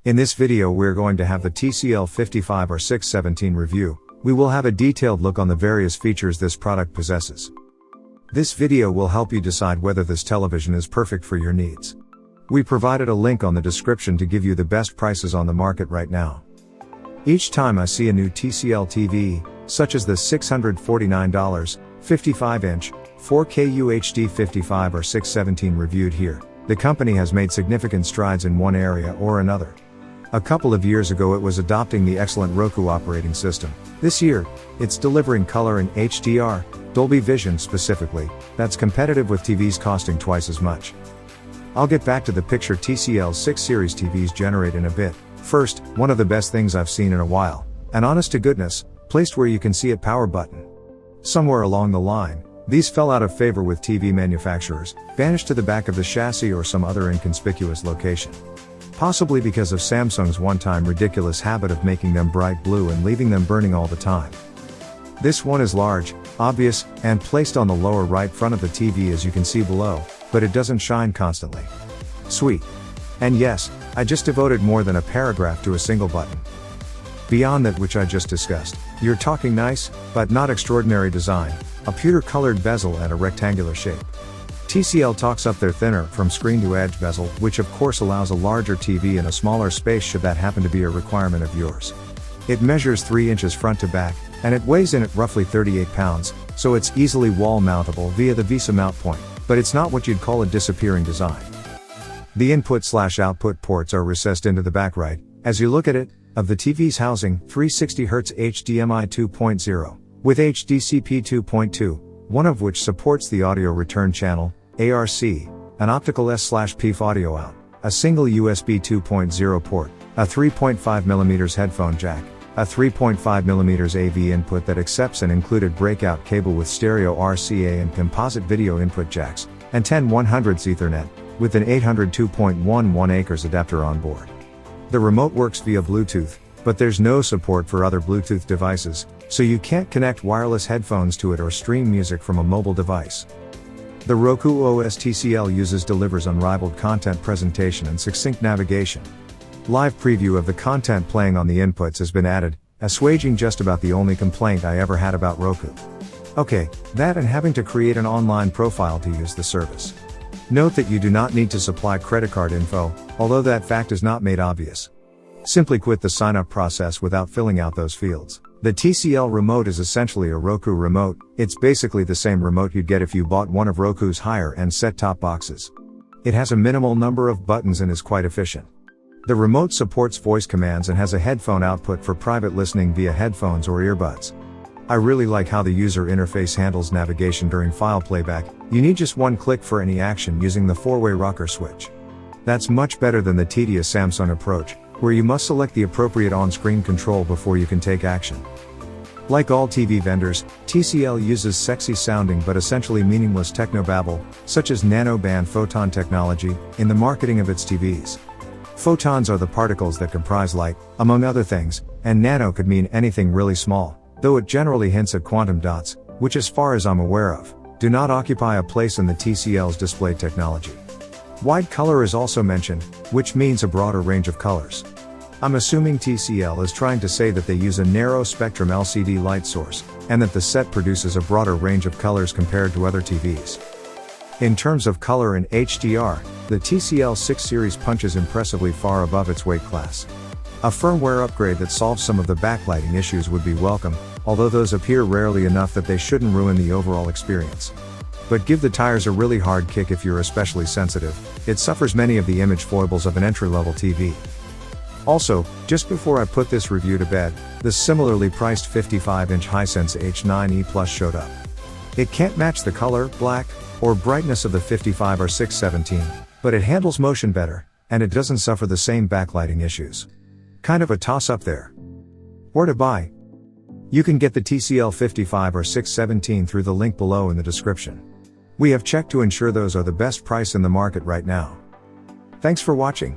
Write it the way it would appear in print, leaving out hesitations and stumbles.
In this video we're going to have the TCL 55R617 review. We will have a detailed look on the various features this product possesses. This video will help you decide whether this television is perfect for your needs. We provided a link on the description to give you the best prices on the market right now. Each time I see a new TCL TV, such as the $649, 55-inch, 4K UHD 55R617 reviewed here, the company has made significant strides in one area or another. A couple of years ago it was adopting the excellent Roku operating system. This year, it's delivering color in HDR, Dolby Vision specifically, that's competitive with TVs costing twice as much. I'll get back to the picture TCL 6 Series TVs generate in a bit. First, one of the best things I've seen in a while, and honest to goodness, placed where you can see a power button. Somewhere along the line, these fell out of favor with TV manufacturers, banished to the back of the chassis or some other inconspicuous location. Possibly because of Samsung's one-time ridiculous habit of making them bright blue and leaving them burning all the time. This one is large, obvious, and placed on the lower right front of the TV as you can see below, but it doesn't shine constantly. Sweet. And yes, I just devoted more than a paragraph to a single button. Beyond that which I just discussed, you're talking nice, but not extraordinary design, a pewter-colored bezel and a rectangular shape. TCL talks up their thinner from screen to edge bezel, which of course allows a larger TV in a smaller space should that happen to be a requirement of yours. It measures 3 inches front to back, and it weighs in at roughly 38 pounds, so it's easily wall mountable via the VESA mount point, but it's not what you'd call a disappearing design. The input/output ports are recessed into the back right, as you look at it, of the TV's housing, 360Hz HDMI 2.0, with HDCP 2.2, one of which supports the audio return channel, ARC, an optical S/PIF audio out, a single USB 2.0 port, a 3.5mm headphone jack, a 3.5mm AV input that accepts an included breakout cable with stereo RCA and composite video input jacks, and 10/100ths Ethernet, with an 802.11 acres adapter on board. The remote works via Bluetooth, but there's no support for other Bluetooth devices, so you can't connect wireless headphones to it or stream music from a mobile device. The Roku Os TCL delivers unrivaled content presentation and succinct navigation. Live preview of the content playing on the inputs has been added, assuaging just about the only complaint I ever had about Roku. Okay, that and having to create an online profile to use the service. Note that you do not need to supply credit card info, although that fact is not made obvious. Simply quit the sign-up process without filling out those fields. The Tcl Remote is essentially a Roku remote. It's basically the same remote you'd get if you bought one of Roku's higher-end set-top boxes. It has a minimal number of buttons and is quite efficient. The remote supports voice commands and has a headphone output for private listening via headphones or earbuds. I really like how the user interface handles navigation during file playback. You need just one click for any action using the 4-way rocker switch. That's much better than the tedious Samsung approach, where you must select the appropriate on-screen control before you can take action. Like all TV vendors, TCL uses sexy-sounding but essentially meaningless technobabble, such as nano-band photon technology, in the marketing of its TVs. Photons are the particles that comprise light, among other things, and nano could mean anything really small, though it generally hints at quantum dots, which as far as I'm aware of, do not occupy a place in the TCL's display technology. Wide color is also mentioned, which means a broader range of colors. I'm assuming TCL is trying to say that they use a narrow spectrum LCD light source, and that the set produces a broader range of colors compared to other TVs. In terms of color and HDR, the TCL 6 Series punches impressively far above its weight class. A firmware upgrade that solves some of the backlighting issues would be welcome, although those appear rarely enough that they shouldn't ruin the overall experience. But give the tires a really hard kick if you're especially sensitive. It suffers many of the image foibles of an entry-level TV. Also, just before I put this review to bed, the similarly priced 55-inch Hisense H9e Plus showed up. It can't match the color, black, or brightness of the 55R617, but it handles motion better, and it doesn't suffer the same backlighting issues. Kind of a toss-up there. Where to buy? You can get the TCL 55R617 through the link below in the description. We have checked to ensure those are the best price in the market right now. Thanks for watching.